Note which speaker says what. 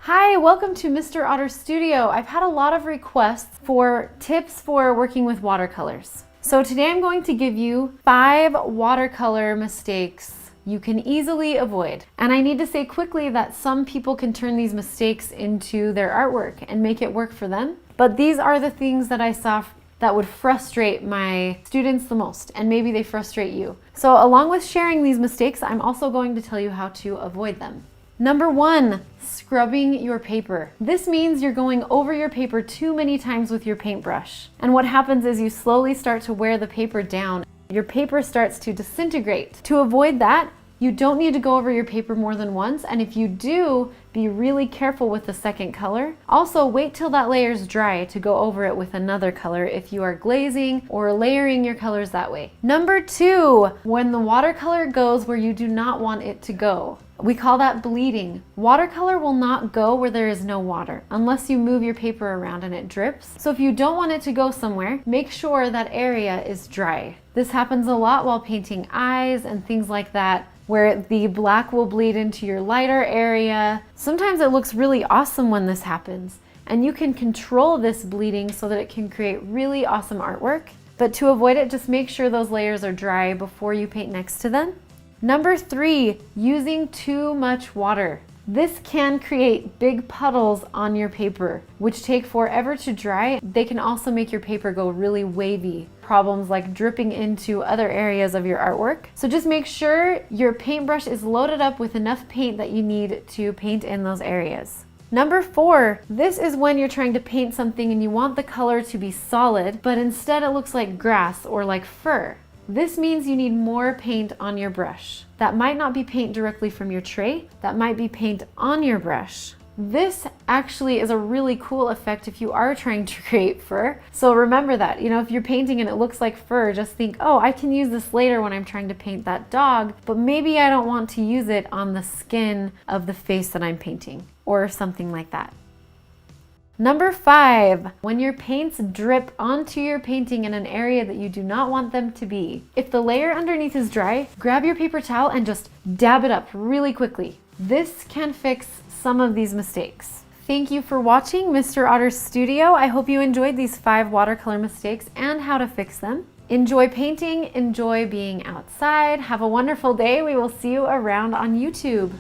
Speaker 1: Hi, welcome to Mr. Otter's Studio. I've had a lot of requests for tips for working with watercolors. So today I'm going to give you 5 watercolor mistakes you can easily avoid. And I need to say quickly that some people can turn these mistakes into their artwork and make it work for them. But these are the things that I saw that would frustrate my students the most, and maybe they frustrate you. So along with sharing these mistakes, I'm also going to tell you how to avoid them. Number 1, scrubbing your paper. This means you're going over your paper too many times with your paintbrush. And what happens is you slowly start to wear the paper down. Your paper starts to disintegrate. To avoid that, you don't need to go over your paper more than once, and if you do, be really careful with the second color. Also, wait till that layer is dry to go over it with another color if you are glazing or layering your colors that way. Number 2, when the watercolor goes where you do not want it to go. We call that bleeding. Watercolor will not go where there is no water unless you move your paper around and it drips. So if you don't want it to go somewhere, make sure that area is dry. This happens a lot while painting eyes and things like that, where the black will bleed into your lighter area. Sometimes it looks really awesome when this happens, and you can control this bleeding so that it can create really awesome artwork. But to avoid it, just make sure those layers are dry before you paint next to them. Number 3, using too much water. This can create big puddles on your paper, which take forever to dry. They can also make your paper go really wavy. Problems like dripping into other areas of your artwork. So just make sure your paintbrush is loaded up with enough paint that you need to paint in those areas. Number 4, this is when you're trying to paint something and you want the color to be solid, but instead it looks like grass or like fur. This means you need more paint on your brush. That might not be paint directly from your tray, that might be paint on your brush. This actually is a really cool effect if you are trying to create fur. So remember that, if you're painting and it looks like fur, just think, oh, I can use this later when I'm trying to paint that dog, but maybe I don't want to use it on the skin of the face that I'm painting, or something like that. Number 5, when your paints drip onto your painting in an area that you do not want them to be. If the layer underneath is dry, grab your paper towel and just dab it up really quickly. This can fix some of these mistakes. Thank you for watching Mr. Otter's Studio. I hope you enjoyed these 5 watercolor mistakes and how to fix them. Enjoy painting, enjoy being outside. Have a wonderful day. We will see you around on YouTube.